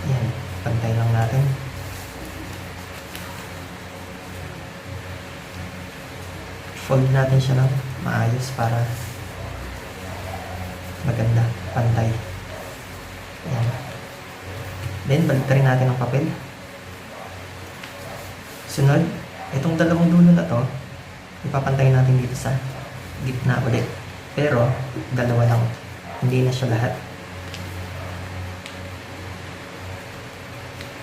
Yan, pantay lang natin. Fold natin siya ng maayos para maganda, pantay. Yan. Then, baliktarin natin ang papel. Sunod, itong dalawang dulo na to, ipapantay natin dito sa gitna ulit. Pero, dalawa lang. Hindi na siya lahat.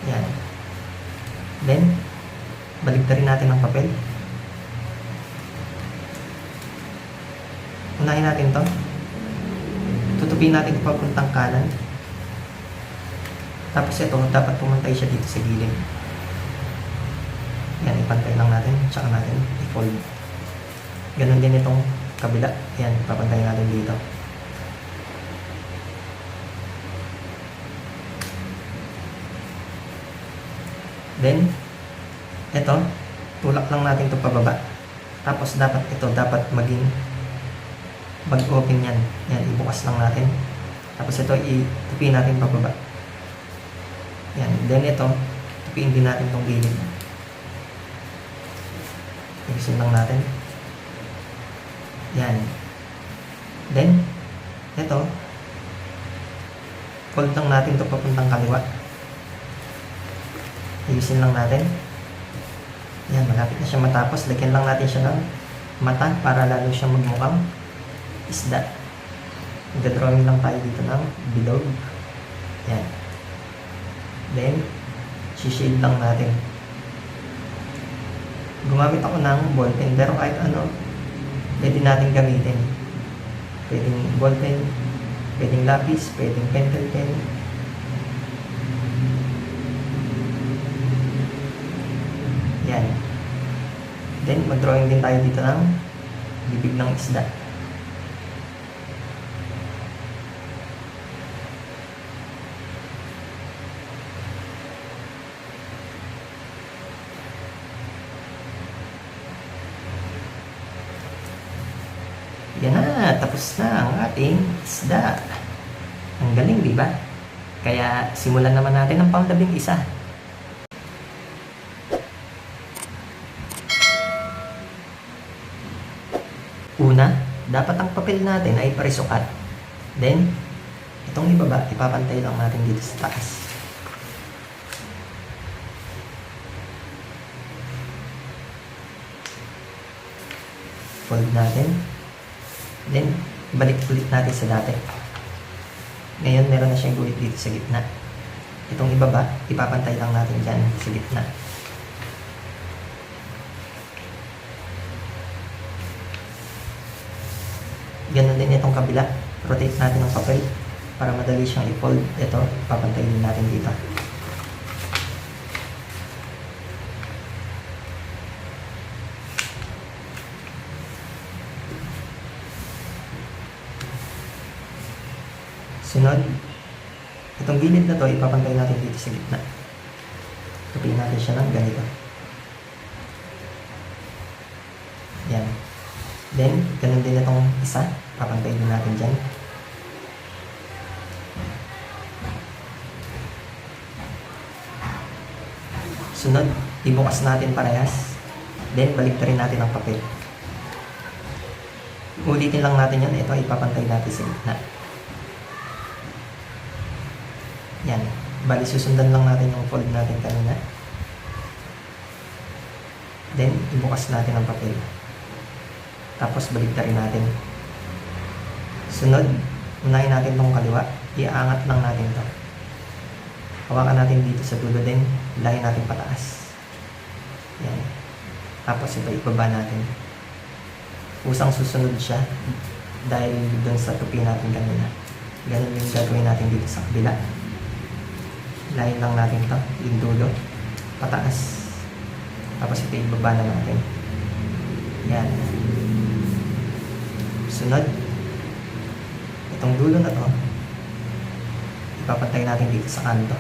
Yan. Then, baliktarin natin ang papel. Unahin natin to. Tutupin natin papuntang kanan. Tapos ito, dapat pumantay siya dito sa gilid. Yan, ipantay lang natin. Tsaka natin i-fold. Ganon din itong kabila. Yan, ipapantay natin dito. Then, ito, tulak lang natin ito pababa. Tapos dapat ito, dapat maging mag-open yan. Yan, ibukas lang natin. Tapos ito, itupin natin pababa. Yan, then ito, tupiin din natin itong gilid. Ibusin lang natin. Yan. Then, ito, fold lang natin ito papuntang kaliwa. Ayusin lang natin. Yan, malapit na siya matapos. Lagyan lang natin siya ng mata para lalo siyang magmukhang isda. Magdadrawing lang tayo dito ng bilog. Yan. Then, shade lang natin. Gumamit ako ng ball pen, pero kahit ano, pwede natin gamitin. Pwedeng ball pen, pwedeng lapis, pwedeng pentel pen. Yan. Then, mag-drawing din tayo dito ng bibig ng isda. Yan na, tapos na ang ating isda. Ang galing, di ba? Kaya simulan naman natin ang pang-11. Una, dapat ang papel natin ay parisukat. Then, itong ibaba, ipapantay lang natin dito sa taas. Fold natin. Then, balik ulit natin sa dati. Ngayon, meron na siyang guhit dito sa gitna. Itong ibaba, ipapantay lang natin dyan sa gitna. Ganun din itong kabila. Rotate natin ang papel para madali siyang i-fold. Ito, papantay din natin dito. Sunod, itong gilid na to, ipapantay natin dito sa gitna. Tupiin natin siya ng ganito. Yan. Then, ganun din itong isa. Papantay din natin dyan. Sunod, ibukas natin parehas. Then, baliktarin natin ang papel. Ulitin lang natin yan. Ito, ipapantay natin sa gitna. Yan. Bali, susundan lang natin yung fold natin kanina. Then, ibukas natin ang papel. Tapos, baliktarin natin. Sunod, unahin natin itong kaliwa. Iangat lang natin ito. Hawakan natin dito sa dulo din. Lahin natin pataas. Yan. Tapos, ito, ibaba natin. Usang susunod siya dahil doon sa tupi natin kanina. Ganun yung gagawin natin dito sa kabila. Lahin lang natin ito, yung dulo, pataas. Tapos ito ibaba na natin. Yan. Sunod, itong dulo na to, ipapantay natin dito sa kanto.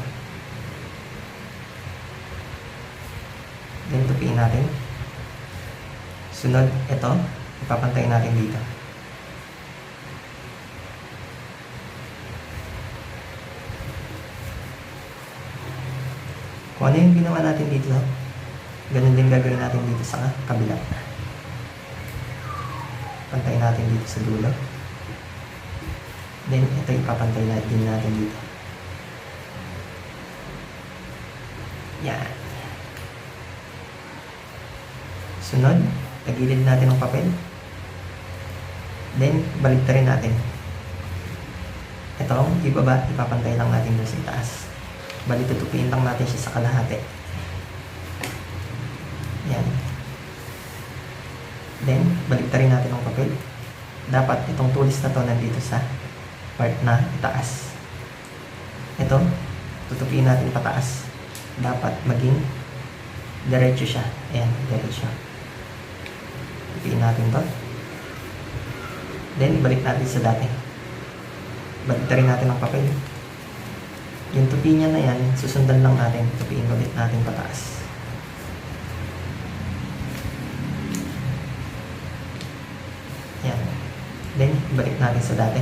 Then tupiin natin. Sunod, ito, ipapantay natin dito. Kung ano yung ginawa natin dito, ganun din gagawin natin dito sa kabila. Pantay natin dito sa dulo. Then, ito ipapantay din natin dito. Yan. Sunod, tagilid natin ang papel. Then, baliktarin natin. Ito, ibaba, ipapantay lang natin doon sa itaas. Bali, tutupiin lang natin siya sa kalahati. Yan. Then, baliktarin natin ang papel. Dapat itong tulis na to nandito sa part na itaas. Ito, tutupiin natin pataas. Dapat maging diretso siya. Ayan, diretso. Tupiin natin to. Then, balik natin sa dati. Baliktarin natin ang papel. Yung tupi niya na yan, susundan lang natin. Tupiin ulit natin pataas. Yan. Then, balik natin sa dati.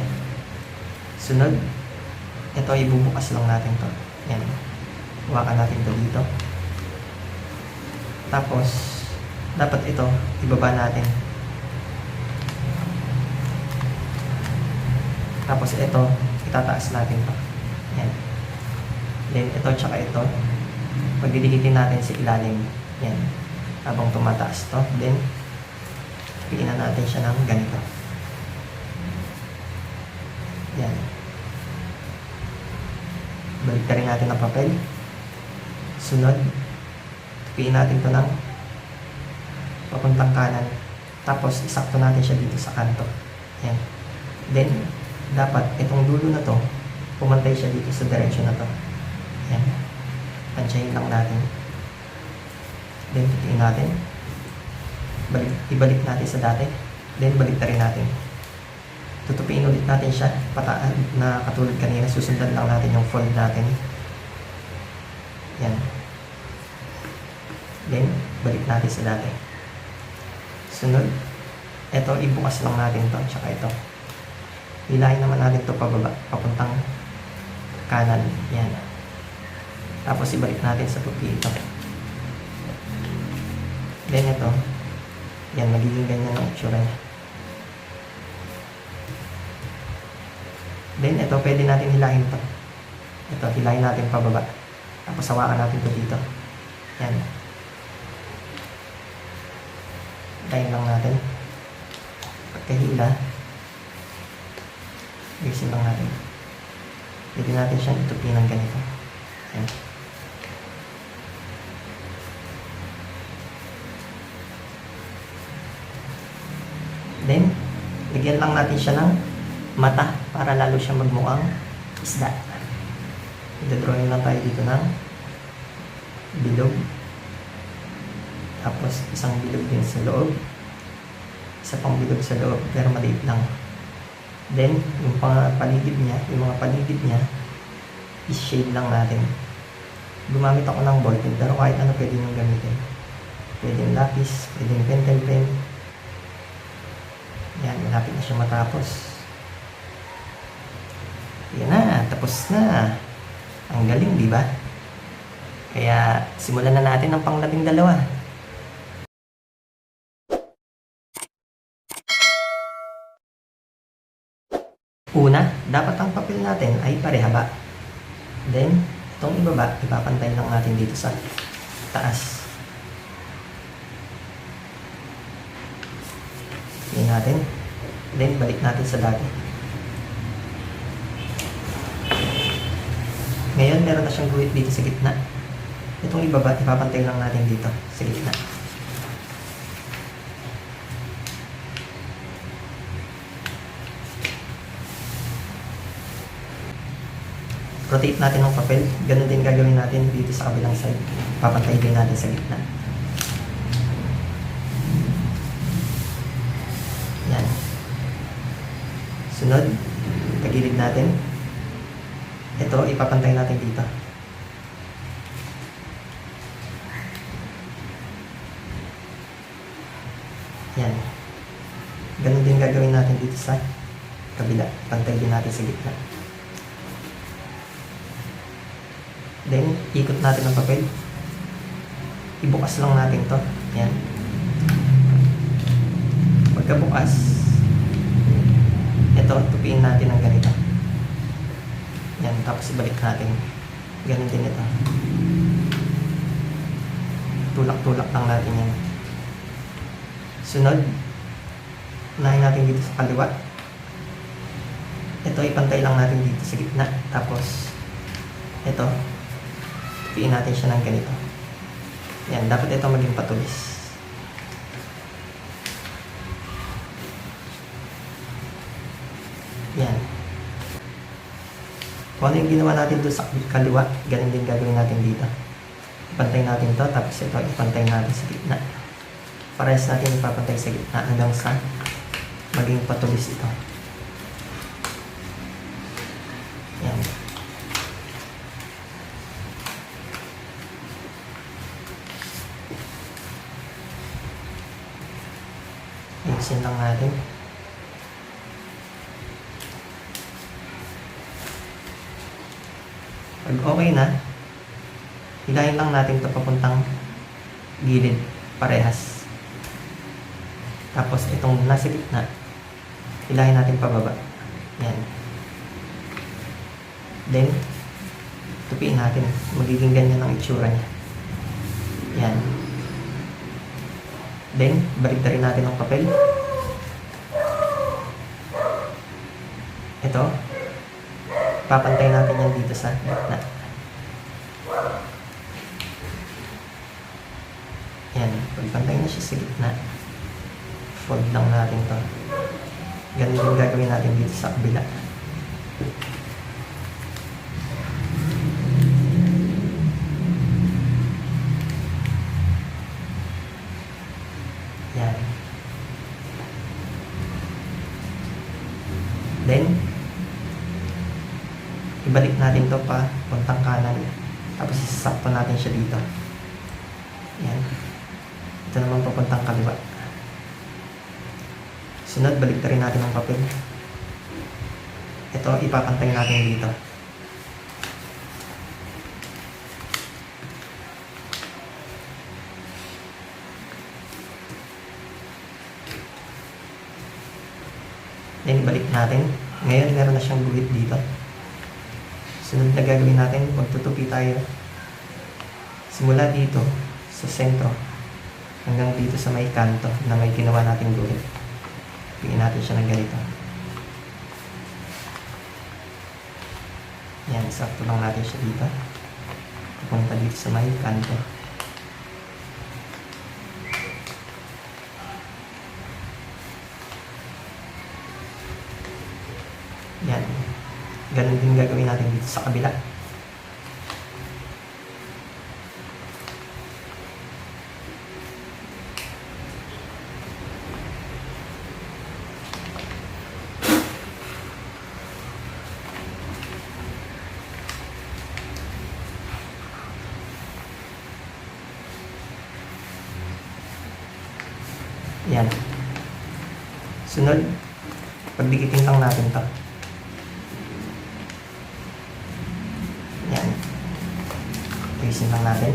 Sunod, ito ibubukas lang natin to. Yan. Huwakan natin to dito. Tapos, dapat ito, ibaba natin. Tapos ito, itataas natin to. Yan. Then, ito tsaka ito, pagdidikitin natin sa ilalim. Yan. Habang tumataas to. Then, piinan natin siya ng ganito. Yan. Baliktarin natin ang papel. Sunod, piin natin to ng papuntang kanan. Tapos, isakto natin siya dito sa kanto. Yan. Then, dapat itong dulo na to, pumantay siya dito sa direksyon na to. Yan. Tansyahin lang natin. Then, titiin natin. Ibalik natin sa dati. Then, baliktarin natin. Tutupiin ulit natin siya. Pataan na katulad kanina. Susundan lang natin yung fold natin. Yan. Then, balik natin sa dati. Sunod. Ito, ibukas lang natin to. Tsaka ito. Hilahin naman natin to pababa. Papuntang kanan. Yan. Tapos ibalik natin sa tupi ito. Then ito, yan, magiging ganyan ang itsura niya. Then ito, pwede natin hilahin ito. Ito, hilahin natin pababa. Tapos hawakan natin ito dito. Yan. Hilahin lang natin. Pagkahila, bisin lang natin. Pwede natin siyang itupi ng ganito. Yan. Then, lagyan lang natin siya ng mata para lalo siya magmukhang isda. Ida-drawing lang tayo dito ng bilog. Tapos isang bilog din sa loob. Isa pang bilog sa loob pero maliit lang. Then yung paligid niya, yung mga paligid niya is-shade lang natin. Gumamit ako ng ball pen pero kahit ano pwede nyo gamitin. Pwedeng lapis, pwedeng pentel pen. Yan, malapit na siya matapos. Yan na, tapos na. Ang galing, di ba? Kaya simulan na natin ang pang-12. Una, dapat ang papel natin ay parehaba. Then, itong ibaba, ipapantay lang natin dito sa taas. Yan natin. Then, balik natin sa dati. Ngayon, meron na siyang guhit dito sa gitna. Itong ibaba, ipapantay lang natin dito sa gitna. Rotate natin ang papel. Ganun din gagawin natin dito sa kabilang side. Papantay din natin sa gitna. Yan. Sunod, tagilid natin. Ito, ipapantay natin dito. Yan. Ganun din gagawin natin dito sa kabila. Pantay din natin sa gitna. Then, ikot natin ang papel. Ibukas lang natin to. Yan. Pagkabukas, ito, tupiin natin ng ganito. Yan, tapos ibalik natin. Ganun din ito. Tulak-tulak lang natin yan. Sunod, unahin natin dito sa kaliwa. Ito, ipantay lang natin dito sa gitna. Tapos, ito, tupiin natin siya ng ganito. Yan, dapat ito maging patulis. Yan. Kung ano yung ginawa natin doon sa kaliwa, ganun din gagawin natin dito. Ipantay natin to, tapos ito ipantay natin sa gitna. Parehas natin ipapantay sa gitna hanggang sa maging patulis ito. Yan. Ayusin lang natin. Pag okay na, hilahin lang natin ito papuntang gilid, parehas. Tapos itong nasa gitna, hilahin natin pababa. Yan. Then, tupiin natin. Magiging ganyan ang itsura niya. Yan. Then, baliktarin natin ang papel. Ito, papantay natin yan dito sa gitna. Yan, pagpantay na siya sa gitna, fold lang natin to. Ganun yung gagawin natin dito sa kabila. Yan. Then, ibalik natin to pa puntang kanan. Tapos isasakto natin siya dito. Yan. Ito naman papuntang kaliwa. Sunod, baliktarin natin ang papel. Ito, ipapantay natin dito. Then, balik natin. Ngayon, meron na siyang guhit dito. Sunod na gagawin natin, magtutupi tayo. Simula dito, sa sentro, hanggang dito sa may kanto na may ginawa nating guhit. Bigyan natin siya ng ganito. Yan, sakto lang natin siya dito. Pupunta dito sa may kanto. Ganun din gagawin natin dito sa kabila. Yan. Sunod, pagdikitin lang natin to. Yan. Tiisin lang natin.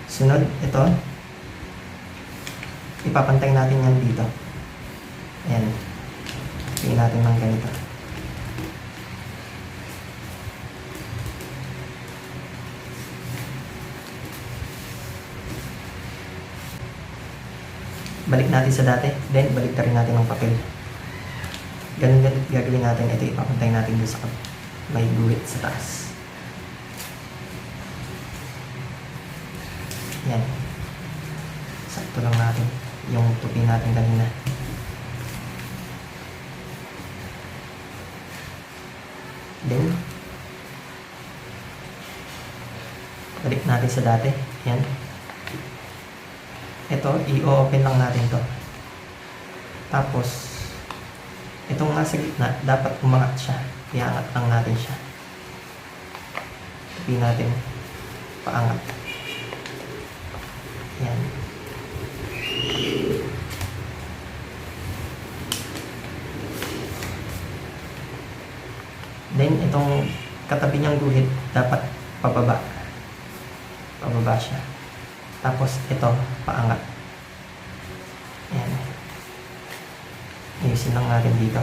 Sunod, ito. Ipapantay natin yan dito. Ayan. Tingin natin ng ganito. Balik natin sa dati. Then, balik rin natin ng papel. Ganun gagawin natin. Ito ipapantay natin doon sa may guhit sa taas. Yan. Sakto lang natin yung tupi natin kanina. Then, balik natin sa dati. Yan. Ito, i-open lang natin to. Tapos, itong nasa gitna, dapat umangat siya. Iangat lang natin siya. Tupi natin. Paangat. Yan. Then, itong katabi niyang guhit, dapat pababa. Pababa siya. Tapos, ito, paangat. Ayan. Ayusin lang natin dito.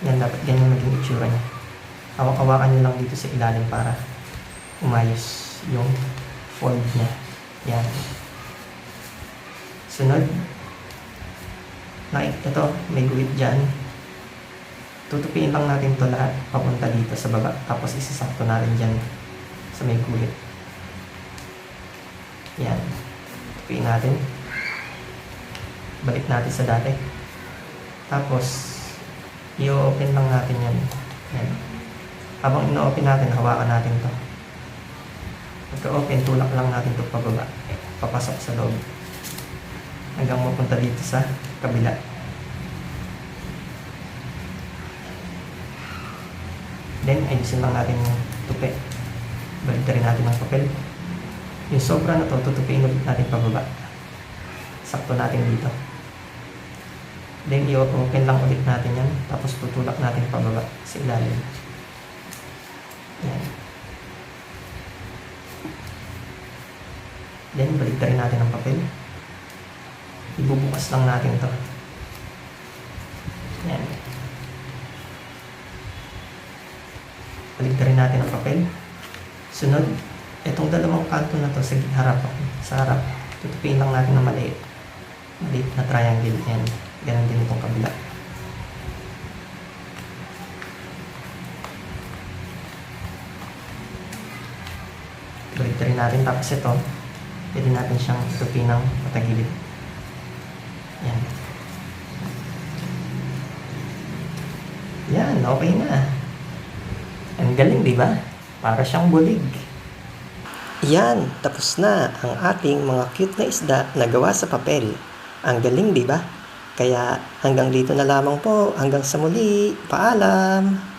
Yan, dapat ganyan maging itsura niya. Hawak-hawakan niyo lang dito sa ilalim para umayos yung fold niya. Yan. Sunod, ito, may guhit dyan. Tutupiin lang natin to lahat papunta dito sa baba. Tapos isasakto natin dyan sa may guhit. Yan. Tupiin natin. Balik natin sa dati. Tapos, i-open lang natin yan. Yan. Habang ino-open natin, hawakan natin to. Pagka-open, tulak lang natin to pababa. Papasok sa loob. Hanggang mapunta dito sa kabila. Then, ayusin lang natin yung tupi. Balik rin natin ng papel. Yung sobra na to, tutupiin ulit natin pababa. Sakto natin dito. Then, i-open lang ulit natin yan. Tapos, tutulak natin pababa sa ilalim. Yan. Then, balik rin natin ang papel. Ibubukas lang natin to. Yan. Balik rin natin ang papel. Sunod, itong dalawang kanto na to sa harap, tutupiin lang natin ng maliit. Maliit na triangle. Yan. Ganun din itong kabila. Balik rin natin. Tapos ito, pwede natin siyang tutupiin ng patagilid. Yan. Yan, okay na. Ang galing, di ba? Para siyang bulig. Yan, tapos na ang ating mga cute na isda na gawa sa papel. Ang galing, di ba? Kaya hanggang dito na lamang po. Hanggang sa muli. Paalam!